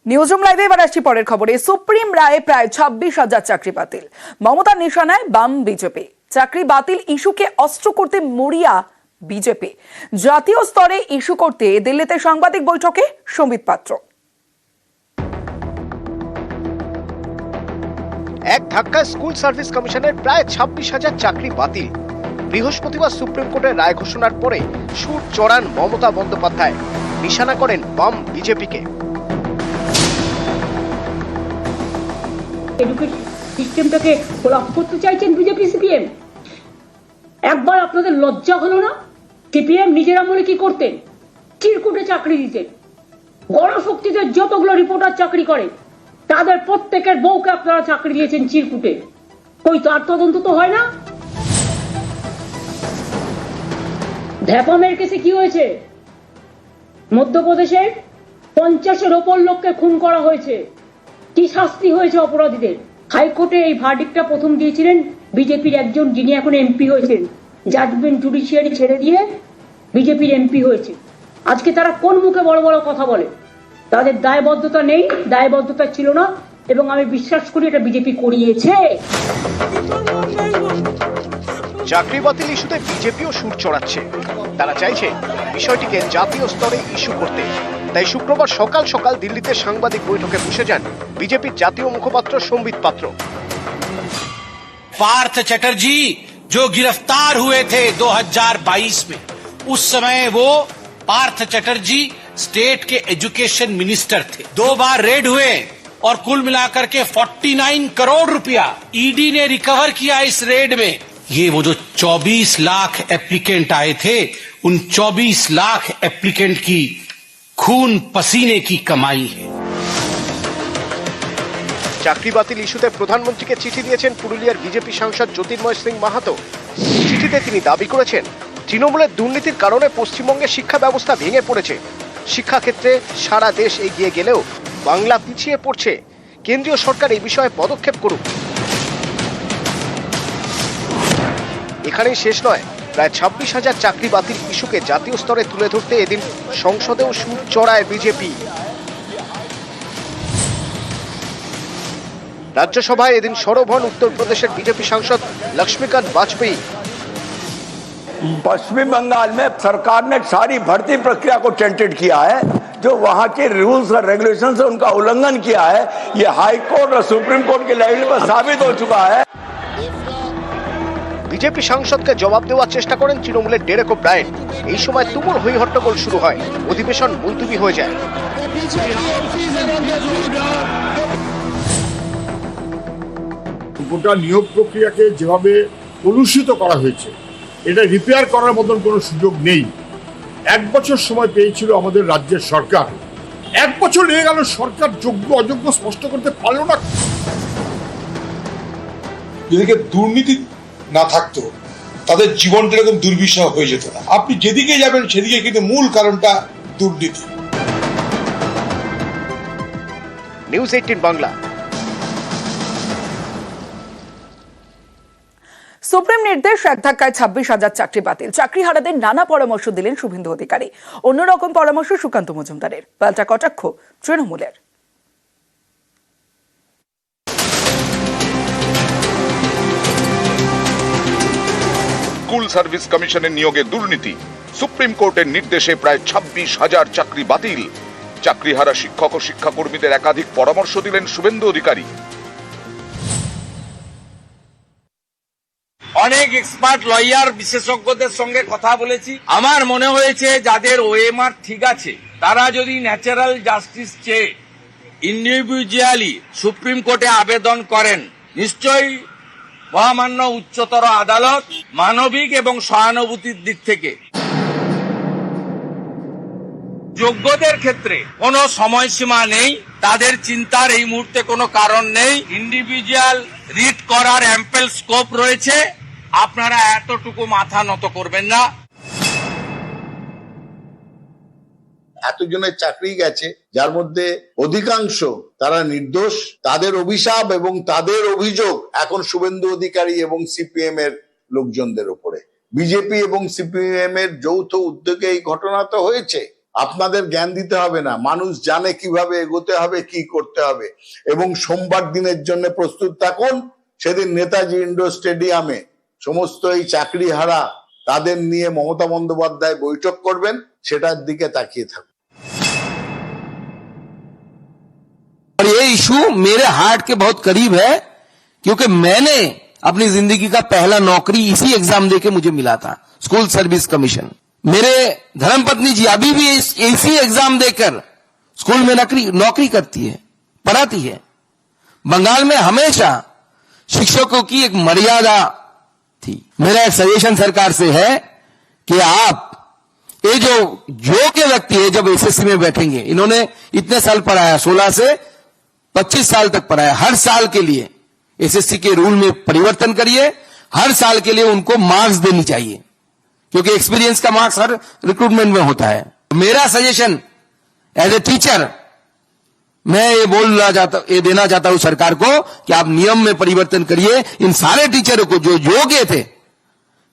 Newsroom লাইভে এবার আসছি পরের খবরে। সুপ্রিম রায়ে প্রায় 26,000 চাকরি বাতিল। মমতার নিশানায় বাম বিজেপি। চাকরি বাতিল ইস্যুকে অস্ত্র করতে মরিয়া বিজেপি। জাতীয় স্তরে ইস্যু করতে দিল্লিতে সাংবাদিক বৈঠকে সম্বিত পাত্র। এক ধাক্কায় স্কুল সার্ভিস কমিশনের প্রায় 26,000 চাকরি বাতিল। বৃহস্পতিবার সুপ্রিম কোর্টের রায় ঘোষণার পরে সুর চড়ান মমতা বন্দ্যোপাধ্যায়, নিশানা করেন বাম বিজেপিকে। এডুকেশন সিস্টেমটাকে কোলাপস করতে চাইছেন বিজেপি সিপিএম। একবার আপনাদের লজ্জা হলো না? সিপিএম নিজের আমলে কি করতেন? চিরকুটে চাকরি দিতেন। গণশক্তিদের যতগুলো রিপোর্টার চাকরি করে তাদের প্রত্যেকের বউকে আপনারা চাকরি দিয়েছেন চিরকুটে। কই তার তদন্ত তো হয় না? ঢ্যাপামের কেসে কি হয়েছে? মধ্যপ্রদেশের 50-এর ওপর লোককে খুন করা হয়েছে। কি শাস্তি হয়েছে অপরাধীদের? হাইকোর্টে এই ভার্ডিক্টটা প্রথম দিয়েছিলেন বিজেপির একজন, যিনি এখন এমপি হয়েছেন। জাজমেন্ট জুডিশিয়ারি ছেড়ে দিয়ে বিজেপির এমপি হয়েছে। আজকে তারা কোন মুখে বড় বড় কথা বলে? তাদের দায়বদ্ধতা নেই, দায়বদ্ধতা ছিল না, এবং আমি বিশ্বাস করি এটা বিজেপি করিয়েছে। চাকরি বাতিল ইস্যুতে বিজেপিও সুর চড়াচ্ছে। তারা চাইছে বিষয়টিকে জাতীয় স্তরে ইস্যু করতে। তাই শুক্রবার সকাল সকাল দিল্লিতে সাংবাদিক বৈঠকে বসে যান বিজেপির জাতীয় মুখপাত্র সম্বিত পাত্র। पार्थ चटर्जी जो गिरफ्तार हुए थे 2022 में, उस समय वो पार्थ चटर्जी स्टेट के एजुकेशन मिनिस्टर थे। 2 बार रेड हुए और कुल मिलाकर के 49 करोड़ रुपया ईडी ने रिकवर किया इस रेड में। ये वो जो 24 लाख एप्लीकेंट आए थे, उन 24 लाख एप्लीकेंट की खून पसीने की कमाई है। চাকরি বাতিল ইস্যুতে প্রধানমন্ত্রীকে চিঠি দিয়েছেন পুরুলিয়ার বিজেপি সাংসদ জ্যোতির্ময় সিং মাহাতো। চিঠিতে তিনি দাবি করেছেন, তৃণমূলের দুর্নীতির কারণে পশ্চিমবঙ্গের শিক্ষা ব্যবস্থা ভেঙে পড়েছে। শিক্ষাক্ষেত্রে সারা দেশ এগিয়ে গেলেও বাংলা পিছিয়ে পড়ছে। কেন্দ্রীয় সরকার এই বিষয়ে পদক্ষেপ করুক। এখানেই শেষ নয়, প্রায় 26,000 চাকরি বাতিল ইস্যুকে জাতীয় স্তরে তুলে ধরতে এদিন সংসদেও সুর চড়ায় বিজেপি। राज्यसभा एदिन सौरभ हन उत्तर प्रदेश बीजेपी सांसद लक्ष्मीकांत वाजपेयी। पश्चिम बंगाल में सरकार ने सारी भर्ती प्रक्रिया को टेंटेड किया है। जो वहां के रूल्स और रेगुलेशन से उनका उल्लंघन किया है, ये हाई कोर्ट और सुप्रीम कोर्ट के लेवल पर साबित हो चुका है। বিজেপি সাংসদকে জবাব দেওয়ার চেষ্টা করেন তৃণমূলের ডেরেক ওব্রায়েন। এই সময় তুমুল হই হট্টগোল শুরু হয়, অধিবেশন মুলতুবি হয়ে যায়। গোটা নিয়োগ প্রক্রিয়াকে যেভাবে কলুষিত করা হয়েছে, এটা রিপেয়ার করার মতন কোনো সুযোগ নেই। 1 বছর সময় পেয়েছিল আমাদের রাজ্যের সরকার। 1 বছর লেগে গেল, সরকার যোগ্য অযোগ্য স্পষ্ট করতে পারল না। যদি দুর্নীতি না থাকতো, তাদের জীবনটা এরকম দুর্বিষহ হয়ে যেত না। আপনি যেদিকে যাবেন সেদিকে কিন্তু মূল কারণটা দুর্নীতি। নিউজ 18 বাংলা। সুপ্রিম নির্দেশ, এক ধাক্কায় 26,000 চাকরি বাতিল। চাকরিহারাদের নানা পরামর্শ দিলেন শুভেন্দু অধিকারী। অন্যরকম পরামর্শ সুকান্ত মজুমদারের। পাল্টা কটাক্ষ তৃণমূলের। স্কুল সার্ভিস কমিশনের নিয়োগে দুর্নীতি। সুপ্রিম কোর্টের নির্দেশে প্রায় 26,000 চাকরি বাতিল। চাকরিহারা শিক্ষক ও শিক্ষাকর্মীদের একাধিক পরামর্শ দিলেন শুভেন্দু অধিকারী। অনেক এক্সপার্ট লয়ার বিশেষজ্ঞদের সঙ্গে কথা বলেছি। আমার মনে হয়েছে যাদের ওএমআর ঠিক আছে, তারা যদি ন্যাচারাল জাস্টিস চেয়ে ইন্ডিভিজুয়ালি সুপ্রিম কোর্টে আবেদন করেন, নিশ্চয়ই মহামান্য উচ্চতর আদালত মানবিক এবং সহানুভূতির দিক থেকে যোগ্যদের ক্ষেত্রে কোনো সময়সীমা নেই। তাদের চিন্তার এই মুহূর্তে কোনো কারণ নেই। ইন্ডিভিজুয়াল রিট করার অ্যাম্পেল স্কোপ রয়েছে। আপনারা এতটুকু মাথা নত করবেন না। এতজনের চাকরি গেছে, যার মধ্যে অধিকাংশ তারা নির্দোষ। তাদের অভিশাপ এবং তাদের অভিযোগ এখন শুভেন্দু অধিকারী এবং সিপিএম এর লোকজনদের উপরে। বিজেপি এবং সিপিএম এর যৌথ উদ্যোগে এই ঘটনা তো হয়েছে। আপনাদের জ্ঞান দিতে হবে না, মানুষ জানে কিভাবে এগোতে হবে, কি করতে হবে। এবং সোমবার দিনের জন্য প্রস্তুত থাকুন। সেদিন নেতাজি ইন্ডোর স্টেডিয়ামে সমস্ত এই চাকরিহারা তাদের নিয়ে মমতা বন্দ্যোপাধ্যায় বৈঠক করবেন, সেটার দিকে তাকিয়ে থাকুন। और ये इशू मेरे हार्ट के बहुत करीब है, क्योंकि मैंने अपनी जिंदगी का पहला नौकरी इसी एग्जाम देके मुझे मिला था, स्कूल सर्विस कमीशन। मेरे धर्मपत्नी जी अभी भी इसी एग्जाम देकर स्कूल में नौकरी करती है, पढ़ाती है। बंगाल में हमेशा शिक्षकों की एक मर्यादा थी। मेरा एक सजेशन सरकार से है कि आप ये जो योग्य व्यक्ति है जब एसएससी में बैठेंगे, इन्होंने इतने साल पढ़ाया, 16 से 25 साल तक पढ़ाया, हर साल के लिए एसएससी के रूल में परिवर्तन करिए, हर साल के लिए उनको मार्क्स देनी चाहिए, क्योंकि एक्सपीरियंस का मार्क्स हर रिक्रूटमेंट में होता है। मेरा सजेशन एज ए टीचर मैं ये देना चाहता हूं सरकार को कि आप नियम में परिवर्तन करिए। इन सारे टीचरों को जो योग्य थे,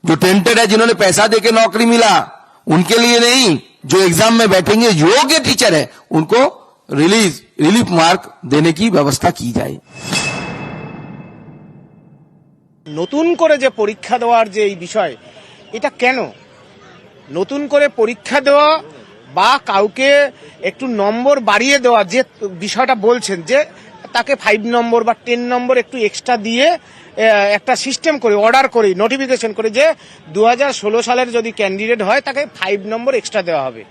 जो टेंटेड है, जिन्होंने पैसा देके नौकरी मिला, उनके लिए नहीं, जो एग्जाम में बैठेंगे योग्य टीचर है, उनको रिलीफ मार्क देने की व्यवस्था की जाए। নতুন করে যে পরীক্ষা দেওয়ার যে এই বিষয়, এটা কেন নতুন করে পরীক্ষা দেওয়া বা কাউকে একটু নম্বর বাড়িয়ে দেওয়া, যে বিষয়টা বলছেন যে তাকে 5 নম্বর বা 10 নম্বর একটু এক্সট্রা দিয়ে একটা সিস্টেম করে, অর্ডার করে, নোটিফিকেশন করে যে 2016 সালের যদি ক্যান্ডিডেট হয় তাকে 5 নম্বর এক্সট্রা দেওয়া হবে,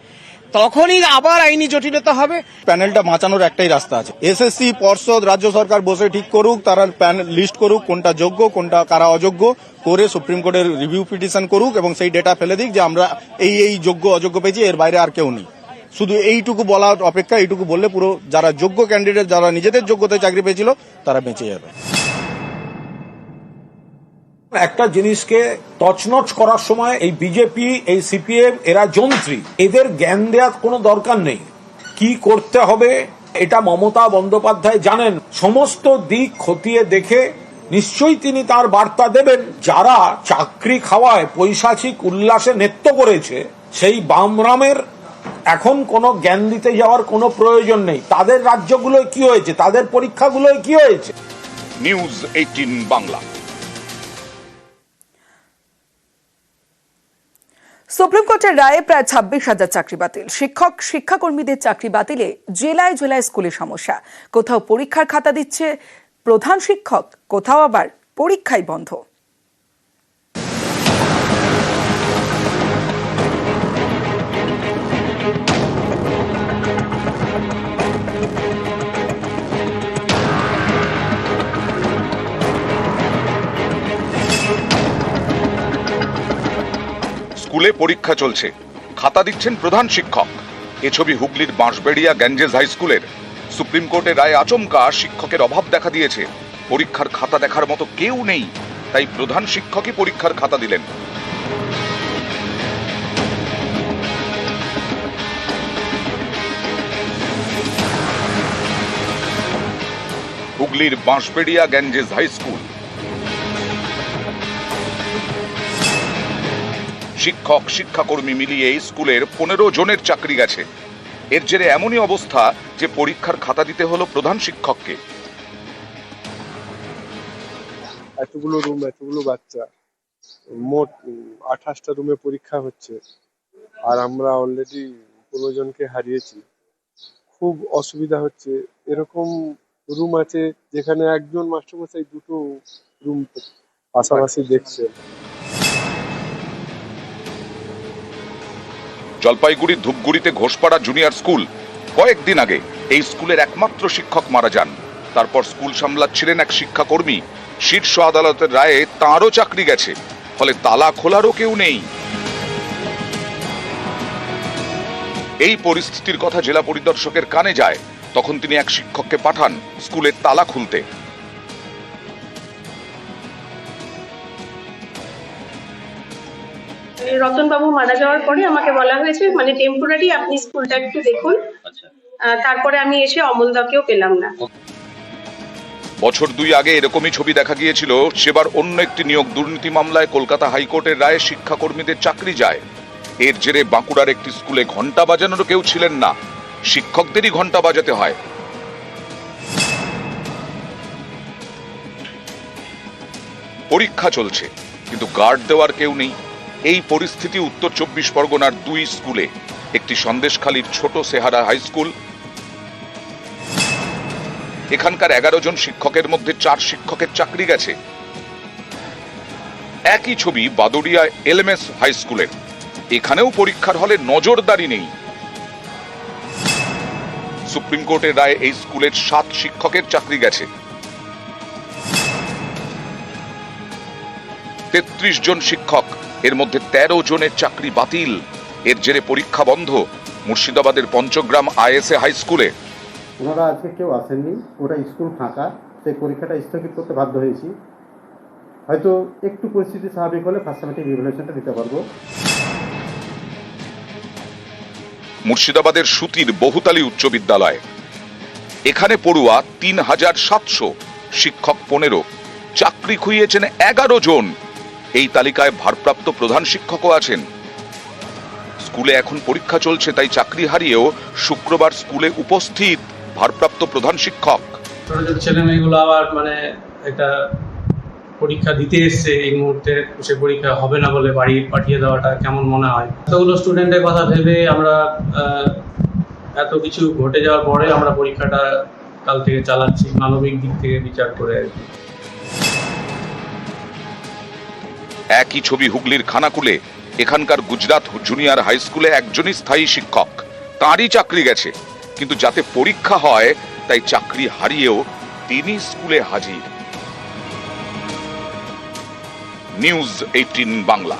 তখনই আবার আইনি জটিলতা হবে। প্যানেলটা বাঁচানোর একটাই রাস্তা আছে, এসএসসি পর্ষদ রাজ্য সরকার বসে ঠিক করুক, তারা প্যানেল লিস্ট করুক কোনটা যোগ্য কোনটা কারা অযোগ্য, করে সুপ্রিম কোর্টের রিভিউ পিটিশন করুক এবং সেই ডেটা ফেলে দিক যে আমরা এই যোগ্য অযোগ্য পেয়েছি, এর বাইরে আর কেউ নেই। শুধু এইটুকু বলার অপেক্ষা, এইটুকু বললে পুরো যারা যোগ্য ক্যান্ডিডেট, যারা নিজেদের যোগ্যতায় চাকরি পেয়েছিল, তারা বেঁচে যাবে। একটা জিনিসকে তছনছ করার সময় এই বিজেপি, এই সিপিএম, এরা যন্ত্রী, এদের জ্ঞান দেওয়ার কোনো দরকার নেই। কি করতে হবে এটা মমতা বন্দ্যোপাধ্যায় জানেন। সমস্ত দিক খতিয়ে দেখে নিশ্চয়ই তিনি তার বার্তা দেবেন। যারা চাকরি খাওয়ায় পৈশাচিক উল্লাসে নৃত্য করেছে, সেই বামরামের এখন কোনো জ্ঞান দিতে যাওয়ার কোনো প্রয়োজন নেই। তাদের রাজ্যগুলোয় কি হয়েছে, তাদের পরীক্ষাগুলোয় কি হয়েছে। নিউজ 18 বাংলা। সুপ্রিম কোর্টের রায়ে প্রায় 26,000 চাকরি বাতিল। শিক্ষাকর্মীদের চাকরি বাতিলে জেলায় জেলায় স্কুলে সমস্যা। কোথাও পরীক্ষার খাতা দিচ্ছে প্রধান শিক্ষক, কোথাও আবার পরীক্ষাই বন্ধ। স্কুলে পরীক্ষা চলছে, খাতা দিচ্ছেন প্রধান শিক্ষক। এ ছবি হুগলির বাঁশবেড়িয়া গ্যাঞ্জেস হাই স্কুলের। সুপ্রিম কোর্টের রায়ে আচমকা শিক্ষকের অভাব দেখা দিয়েছে। পরীক্ষার খাতা দেখার মতো কেউ নেই, তাই প্রধান শিক্ষকই পরীক্ষার খাতা দিলেন। হুগলির বাঁশবেড়িয়া গ্যাঞ্জেস হাই স্কুল। শিক্ষক শিক্ষাকর্মী মিলিয়ে এই স্কুলের 15 জনের চাকরি গেছে। এর জেরে এমনই অবস্থা যে পরীক্ষার খাতা দিতে হলো প্রধান শিক্ষককে। এতগুলো রুম, এতগুলো বাচ্চা, মোট 28টা রুমে পরীক্ষা হচ্ছে, আর আমরা অলরেডি 15 জনকে হারিয়েছি। খুব অসুবিধা হচ্ছে। এরকম রুম আছে যেখানে একজন মাস্টারমশাই 2টো রুম পাশাপাশি দেখছে। জলপাইগুড়ির ধূপগুড়িতে ঘোষপাড়া জুনিয়র স্কুল। কয়েকদিন আগে এই স্কুলের একমাত্র শিক্ষক মারা যান। তারপর স্কুল সামলাচ্ছিলেন এক শিক্ষাকর্মী। শীর্ষ আদালতের রায়ে তাঁরও চাকরি গেছে, ফলে তালা খোলারও কেউ নেই। এই পরিস্থিতির কথা জেলা পরিদর্শকের কানে যায়। তখন তিনি এক শিক্ষককে পাঠান স্কুলের তালা খুলতে। রতনবাবু মারা যাওয়ার পরে আমাকে বলা হয়েছে মানে টেম্পোরারি আপনি স্কুলটা একটু দেখুন। তারপরে আমি এসে অমলদাকেও পেলাম না। বছর 2 আগে এরকমই ছবি দেখা গিয়েছিল। সেবার অন্য একটি নিয়োগ দুর্নীতি মামলায় কলকাতা হাইকোর্টের রায়ে শিক্ষাকর্মীদের চাকরি যায়। এর জেরে বাঁকুড়ার একটি স্কুলে ঘন্টা বাজানোরও কেউ ছিলেন না, শিক্ষকদেরই ঘন্টা বাজাতে হয়। পরীক্ষা চলছে কিন্তু গার্ড দেওয়ার কেউ নেই। এই পরিস্থিতি উত্তর 24 পরগনার 2 স্কুলে, একটি সন্দেশখালীর ছোট সেহারা হাই স্কুল। এখানকার 11 জন শিক্ষকের মধ্যে 4 শিক্ষকের চাকরি গেছে। একই ছবি বাদুড়িয়া এলএমএস হাই স্কুলের, এখানেও পরীক্ষার হলে নজরদারি নেই। সুপ্রিম কোর্টের রায়ে এই স্কুলের 7 শিক্ষকের চাকরি গেছে। 33 জন শিক্ষক, এর মধ্যে 13 জনের চাকরি বাতিল। এর জেরে পরীক্ষা বন্ধ মুর্শিদাবাদের পঞ্চগ্রাম আইএসএ হাই স্কুলে। ওনারা আজকে কেউ আসেননি, ওটা স্কুল ফাঁকা, সেই পরীক্ষাটা স্থগিত করতে বাধ্য হয়েছি। হয়তো একটু পরিস্থিতি স্বাভাবিক হলে ফার্স্ট সেমিস্টার রিভ্যালুয়েশনটা দিতে পারবো। মুর্শিদাবাদের সুতির বহুতালী উচ্চ বিদ্যালয়, এখানে পড়ুয়া 3700, শিক্ষক 15, চাকরি খুইয়েছেন 11 জন। এই তালিকায় ভারপ্রাপ্ত প্রধান শিক্ষকও আছেন। স্কুলে এখন পরীক্ষা চলছে, তাই চাকরি হারিয়েও শুক্রবার স্কুলে উপস্থিত ভারপ্রাপ্ত প্রধান শিক্ষক। ছোট ছোট ছেলে মেয়েগুলো আবার একটা পরীক্ষা দিতে এসছে, এই মুহূর্তে সে পরীক্ষা হবে না বলে বাড়ি পাঠিয়ে দেওয়াটা কেমন মনে হয়? এতগুলো স্টুডেন্টের কথা ভেবে আমরা এত কিছু ঘটে যাওয়ার পরে আমরা পরীক্ষাটা কাল থেকে চালাচ্ছি, মানবিক দিক থেকে বিচার করে আর কি। একই ছবি হুগলির খানাকুলে, এখানকার গুজরাট জুনিয়র হাই স্কুলে একজনই স্থায়ী শিক্ষক, তাঁরই চাকরি গেছে। কিন্তু যাতে পরীক্ষা হয় তাই চাকরি হারিয়েও তিনি স্কুলে হাজির। নিউজ 18 বাংলা।